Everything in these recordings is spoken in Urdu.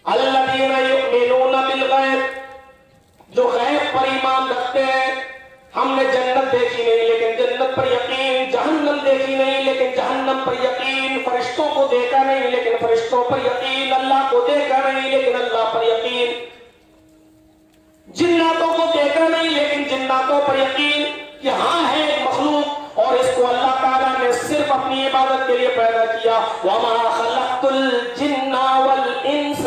الذین یؤمنون بالغیب، جو غیب پر ایمان رکھتے ہیں. ہم نے جنت دیکھی نہیں لیکن جنت پر یقین، جہنم دیکھی نہیں لیکن جہنم پر یقین، فرشتوں کو دیکھا نہیں لیکن فرشتوں پر یقین، اللہ کو دیکھا نہیں لیکن اللہ پر یقین، جناتوں کو دیکھا نہیں لیکن جناتوں پر یقین کہ ہاں ہے ایک مخلوق اور اس کو اللہ تعالیٰ نے صرف اپنی عبادت کے لیے پیدا کیا. وَمَا خَلَقْتُ الْجِنَّ وَالْإِنسَ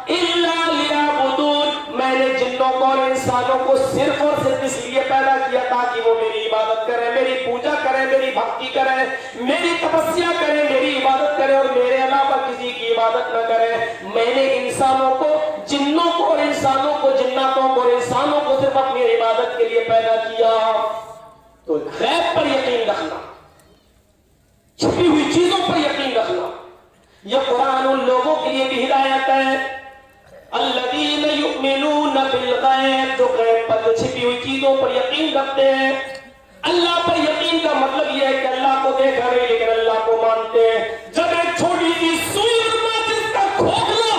إِلَّا لِيَعْبُدُونَ، میں نے جنوں کو اور انسانوں کو صرف اور صرف اس لیے پیدا کیا تاکہ وہ میری عبادت کریں، میری پوجا کریں، میری بھکتی کریں، میری تپسیا کریں، میری عبادت کریں اور میرے علاوہ کسی کی عبادت نہ کریں. میں نے انسانوں کو، جنوں کو اور انسانوں کو، جناتوں کو اور انسانوں کو صرف اپنی عبادت کے لیے پیدا کیا. تو غیب پر یقین رکھنا، چھپی ہوئی چیزوں پر یقین رکھنا، یہ قرآن ان لوگوں کے لیے بھی ہدایت ہے. الذین یؤمنون بالغیب، جو غیب پر، جو چھپی ہوئی چیزوں پر یقین رکھتے ہیں. اللہ پر یقین کا مطلب یہ ہے کہ اللہ کو دیکھا نہیں لیکن اللہ کو مانتے ہیں. جب ایک چھوٹی سی سوئی اور ماچس کا کھوکھلا،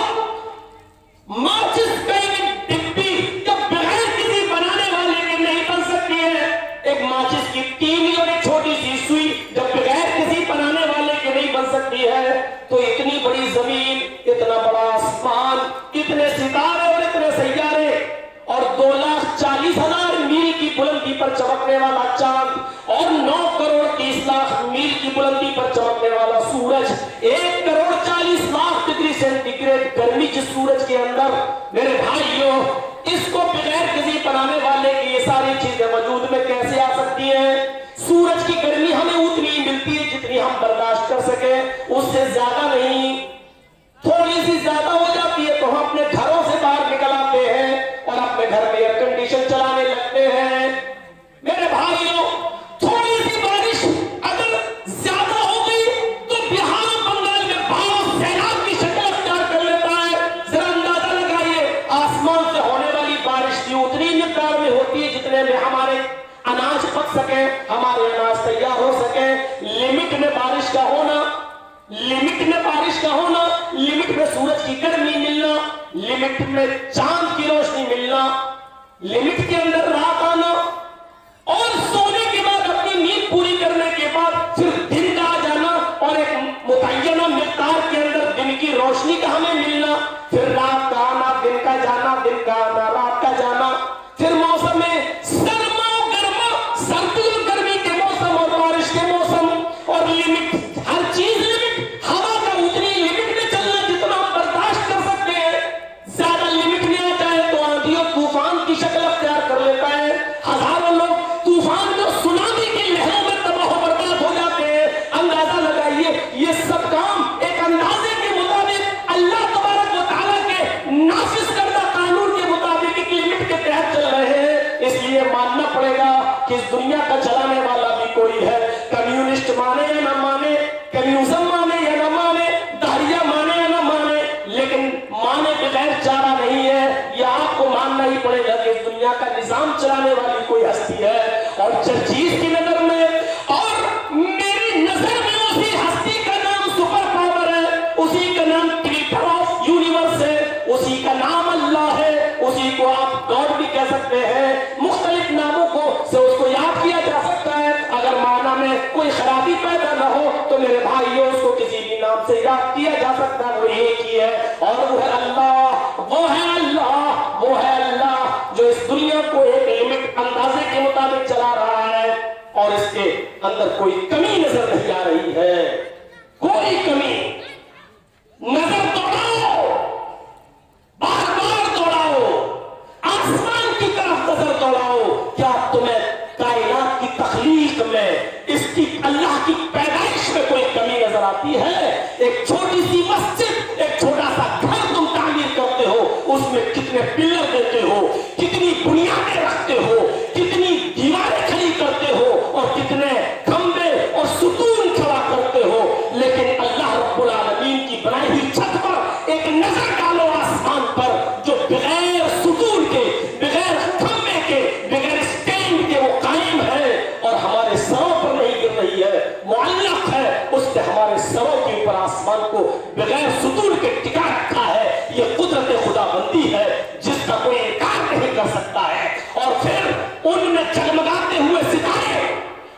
ماچس کا ایک ڈبی جو بغیر کسی بنانے والے کے نہیں بن سکتی ہے، ایک ماچس کی تیلی اور ایک چھوٹی سی سوئی جو بغیر کسی بنانے والے کے نہیں بن سکتی ہے، تو اتنی بڑی زمین، اتنا بڑا آسمان، اتنے ستارے اور اتنے سیارے اور 2,40,000 میل کی بلندی پر چمکنے والا چاند اور 9,30,00,000 میل کی بلندی پر چمکنے والا سورج، 1,40,00,000 ڈگری سینٹی گریڈ گرمی جس سورج کے اندر، میرے بھائیوں اس کو بغیر کسی بنانے والے کی یہ ساری چیزیں وجود میں کیسے آ سکتی ہیں؟ سورج کی گرمی ہمیں اتنی ملتی ہے جتنی ہم برداشت کر سکیں، اس سے زیادہ نہیں. تھوڑی سی زیادہ ہو جاتی ہے تو ہم اپنے گھروں سے باہر نکل آتے ہیں اور اپنے گھر میں ایئر کنڈیشن چلانے لگتے ہیں. میرے بھائیوں تھوڑی سی بارش اگر زیادہ ہو گئی تو بہار بنگال میں بہت سیلاب کی شکل اختیار کر لیتا ہے. ذرا اندازہ لگائیے، آسمان سے ہونے والی بارش کی اتنی مقدار میں ہوتی ہے جتنے میں ہمارے اناج پک سکے، ہمارے اناج تیار ہو سکے. لمٹ میں بارش کا ہونا، لمٹ میں بارش کا ہونا، لمٹ میں سورج کی گرمی ملنا، لمٹ میں چاند کی روشنی ملنا، لمٹ کے اندر رات آنا اور سونے کے بعد اپنی نیند پوری کرنے کے بعد پھر دن کا آ جانا اور ایک متعینہ مقدار کے اندر دن کی روشنی کا ہمیں ملنا، پھر رات کا آنا، دن کا جانا، دن کا آنا، رات کا جانا، پھر موسم میں سرما گرما، سردی اور گرمی کے موسم اور بارش کے موسم اور لمٹ، ہر چیز لمٹ. ہوا کا اتنی لمٹ میں چلنا جتنا ہم برداشت کر سکتے ہیں، زیادہ لمٹ میں آ جائے تو آندھی اور طوفان کی شکل اختیار کر لیتا ہے. ہزاروں لوگ طوفان میں سونامی کی لہروں میں تباہ و برباد ہو جاتے ہیں. اندازہ لگائیے یہ سب کام ایک اندازے کے مطابق اللہ تبارک و تعالیٰ کے نافذ کردہ قانون کے مطابق ایک لمٹ کے تحت چل رہے ہیں. اس لیے ماننا پڑے گا کہ اس دنیا کا چلانے والا بھی کوئی ہے. کمیونسٹ مانے یا نہ مانے، کمیونزم مانے یا نہ مانے، دہریہ مانے یا نہ مانے، لیکن مانے بغیر چارہ نہیں ہے. یہ آپ کو ماننا ہی پڑے گا کہ اس دنیا کا نظام چلانے والی کوئی ہستی ہے. اور جرجیز کی نظر میں اور میری نظر میں اسی ہستی کا نام سپر پاور ہے، اسی کا نام کریٹر آف یونیورس ہے، اسی کا نام اللہ ہے، اسی کو آپ گاڈ بھی کہہ سکتے ہیں. مختلف ناموں کو سے اس کو یاد کیا جا سکتا ہے. اگر معنی میں کوئی خرابی پیدا نہ ہو تو میرے بھائیوں اس کو کسی بھی نام سے یاد کیا جا سکتا ہے. وہ ایک ہی ہے اور وہ ہے اللہ، وہ ہے اللہ، وہ ہے اللہ جو اس دنیا کو ایک لمٹ اندازے کے مطابق چلا رہا ہے اور اس کے اندر کوئی کمی نظر نہیں آ رہی ہے. کوئی کمی نظر دوڑاؤ، بار بار دوڑاؤ، آسمان کی طرف نظر دوڑاؤ. کیا تمہیں کائنات کی تخلیق میں، اس کی اللہ کی پیدائش میں کوئی کمی نظر آتی ہے؟ ایک چھوٹی سی مسجد، ایک چھوٹا سا گھر تم تعمیر کرتے ہو، اس میں کتنے پلر دیتے ہو، کتنی بنیادیں رکھتے ہو، کتنی دیواریں کھڑی کرتے ہو اور کتنے کھمبے اور ستون کھڑا کرتے ہو. لیکن اللہ رب العالمین کی بنائی ہوئی چھت پر ایک نظر ڈالو آسمان پر جو بغیر ستون کے، بغیر کھمبے کے، بغیر اسٹینڈ کے وہ قائم ہے اور ہمارے سروں پر نہیں گر رہی ہے، معلق ہے اس نے ہمارے سروں کے اوپر آسمان کو بغیر ستون کے ٹکا رکھا ہے. یہ قدرت موجودہ بندی ہے جس کا کوئی انکار نہیں کر سکتا ہے. اور پھر ان میں جگمگاتے ہوئے ستارے،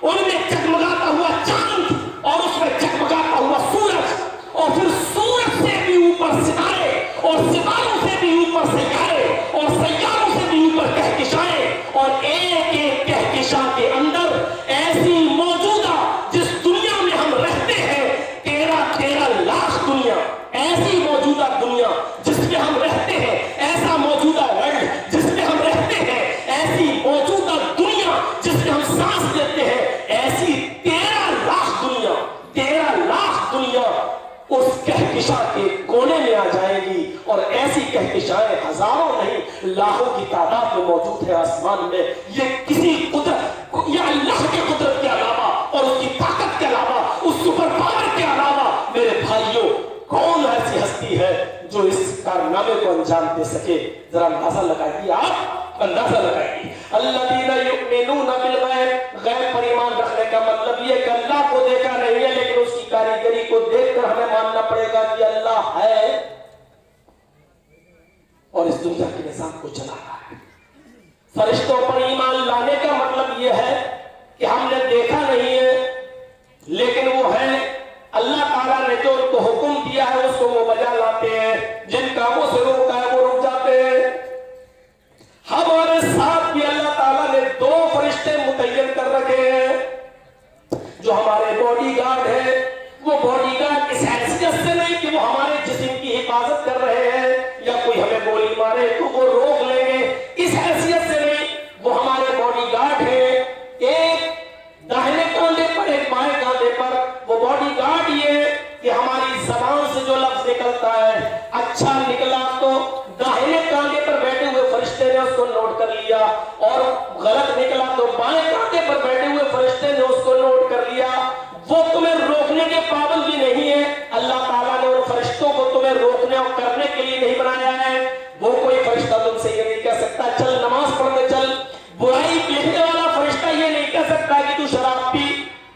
ان میں جگمگاتا ہوا چاند، اور اس میں جگمگاتا ہوا سورج، اور پھر سورج سے بھی اوپر ستارے، اور ستاروں سے بھی اوپر سیارے، اور سیاروں سے بھی اوپر کہکشائیں، اور ایک ایک کہکشاں کے اندر ایسی موجودہ جس دنیا میں ہم رہتے ہیں 13 لاکھ دنیا، ایسی موجودہ دنیا جس میں ہم رہتے ہیں، ایسا موجودہ ورلڈ جس میں ہم رہتے ہیں، ایسی موجودہ دنیا جس میں ہم سانس لیتے ہیں، ایسی 13 لاکھ دنیا، 13 لاکھ دنیا اس کہکشاں کے کونے میں آ جائے گی. اور ایسی کہکشائیں ہزاروں نہیں لاکھوں کی تعداد میں موجود ہے آسمان میں. یہ کسی قدرت، یہ اللہ کے قدرت کے علاوہ اور اس کی طاقت کے علاوہ، اس سپر پاور کے علاوہ میرے بھائیوں کون ایسی ہستی ہے جو اس کارنامے کو انجام دے سکے؟ ذرا اندازہ لگائیے، آپ اندازہ لگائیے. الذین یؤمنون بالغیب، غیب پر ایمان رکھنے کا مطلب یہ کہ اللہ کو دیکھا نہیں ہے لیکن اس کی کاریگری کو دیکھ کر ہمیں ماننا پڑے گا کہ اللہ ہے اور اس دنیا کے نظام کو چلا رہا ہے. فرشتوں پر ایمان لانے کا مطلب یہ ہے کہ ہم نے دیکھا نہیں ہے لیکن وہ ہے. اللہ تعالیٰ نے جو ان کو حکم دیا ہے اس کو وہ بجا لاتے ہیں، جن کاموں سے روکا ہے وہ رک جاتے ہیں. ہمارے ساتھ بھی اللہ تعالیٰ نے 2 فرشتے متعین کر رکھے ہیں جو ہمارے باڈی گارڈ ہیں. وہ باڈی گارڈ اس حیثیت سے نہیں کہ وہ ہمارے جسم کی حفاظت کر رہے ہیں یا کوئی ہمیں گولی مارے تو وہ روک لیں گے، اس حیثیت سے نہیں. وہ ہمارے باڈی گارڈ ہیں، ایک داہنے کاندھے پر ایک بائیں کاندھے پر. وہ باڈی گارڈ یہ کہ ہماری زبان سے جو لفظ نکلتا ہے اچھا نکلا تو داہنے کاندھے پر بیٹھے ہوئے فرشتے نے اس کو نوٹ کر لیا، اور غلط نکلا تو بائیں کاندھے پر بیٹھے ہوئے فرشتے نے اس کو نوٹ کر لیا. وہ تمہیں روکنے کے پابند بھی نہیں ہے. اللہ تعالیٰ نے ان فرشتوں کو تمہیں روکنے اور کرنے کے لیے نہیں بنایا ہے. وہ کوئی فرشتہ تم سے یہ نہیں کہہ سکتا چل نماز پڑھنے چل. برائی لکھنے والا فرشتہ یہ نہیں کہہ سکتا کہ تو شراب پی،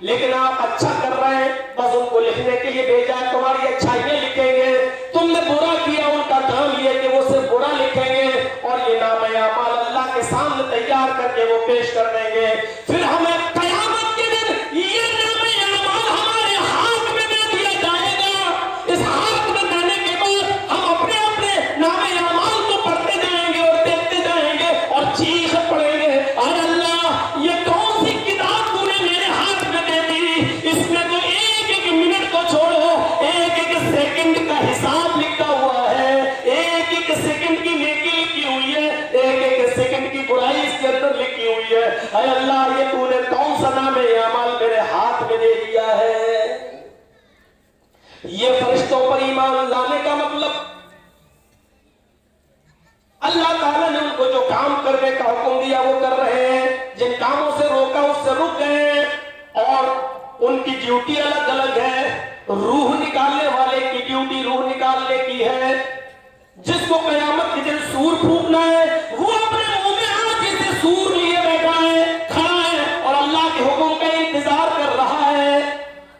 لیکن آپ اچھا کر رہے ہیں بس ان کو لکھنے کے لیے بھیجا ہے، تمہاری اچھائیاں لکھیں گے. تم نے برا کیا، ان کا کام یہ کہ وہ صرف برا لکھیں گے اور یہ نام اعمال اللہ کے سامنے تیار کر کے وہ پیش کر دیں گے. پھر ہمیں قیامت کے دن یہ نام اعمال ہمارے ہاتھ میں دے دیا جائے گا. اس ہاتھ میں دینے کے بعد ہم اپنے اپنے نام اعمال کو پڑھتے جائیں گے اور دیکھتے جائیں گے اور چیخ پڑیں گے، اے اللہ یہ کون سی کتاب تو نے میرے ہاتھ میں دے دی؟ اس میں تو ایک ایک منٹ کو چھوڑو ایک ایک سیکنڈ کا حساب لکھا ہوا ہے، ایک ایک سیکنڈ کی نیکی لکھی ہوئی ہے، ایک ایک سیکنڈ کی برائی اس کے اندر لکھی ہوئی ہے. اے اللہ یہ تو نے کون سا نام اعمال میرے ہاتھ میں دے دیا ہے؟ یہ فرشتوں پر ایمان لانے کا مطلب اللہ تعالیٰ نے ان کو جو کام کرنے کا حکم دیا وہ کر رہے ہیں، جن کاموں سے روکا اس سے رک گئے، اور ان کی ڈیوٹی الگ الگ ہے. روح نکالنے والے کی ڈیوٹی روح نکالنے کی ہے. جس کو قیامت کے دن سور پھونکنا ہے وہ اپنے منہ میں آج سے سور لیے بیٹھا ہے، کھڑا ہے اور اللہ کے حکم کا انتظار کر رہا ہے.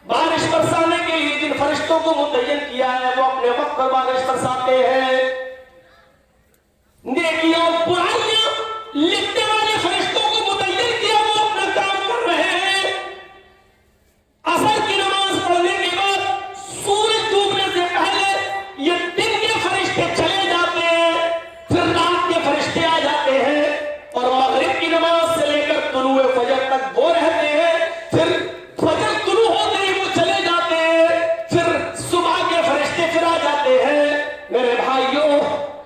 بارش برسانے کے لیے جن فرشتوں کو متعین کیا ہے وہ اپنے وقت پر بارش برساتے ہیں. نیکیاں اور برائیاں لکھنے والے فرشتوں کو متعین کیا، وہ اپنا کام کر رہے ہیں. عصر کی نماز پڑھنے کے بعد سورج ڈوبنے سے پہلے یہ دن کے فرشتے چلے جاتے ہیں، پھر رات کے فرشتے آ جاتے ہیں، اور مغرب کی نماز سے لے کر طلوع فجر تک وہ رہتے ہیں. پھر فجر طلوع ہوتے ہی وہ چلے جاتے ہیں، پھر صبح کے فرشتے پھر آ جاتے ہیں. میرے بھائیوں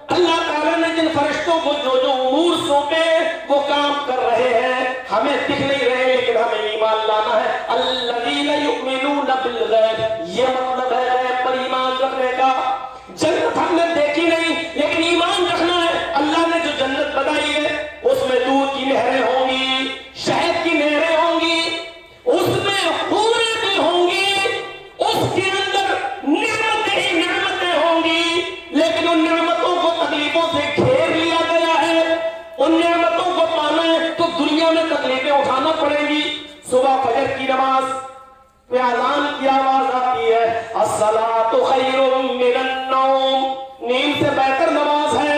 اللہ تعالیٰ نے جن فرشتوں کو جو جو امور سونپے وہ کام کر رہے ہیں. ہمیں دکھ نہیں رہے لیکن ہمیں ایمان لانا ہے. الذین یؤمنون بالغیب، یہ مطلب ہے غیب پر ایمان رکھنے کا. جنت ہم نے دیکھی نہیں لیکن ایمان رکھنا ہے. اللہ نے جو جنت بتائی ہے اس میں دودھ کی نہریں ہوں گی، شہد کی نہریں ہوں گی، اس میں حوریں بھی ہوں گی، اس کے اندر نعمتیں ہی نعمتیں ہوں گی. لیکن ان نعمتوں کو تکلیفوں سے گھیر لیا گیا ہے. ان نعمتوں کو پانا ہے تو دنیا میں تکلیفیں اٹھانا پڑیں گی. صبح فجر کی نماز میں اذان کی آواز آتی ہے، الصلاۃ خیر من النوم، نیند سے بہتر نماز ہے.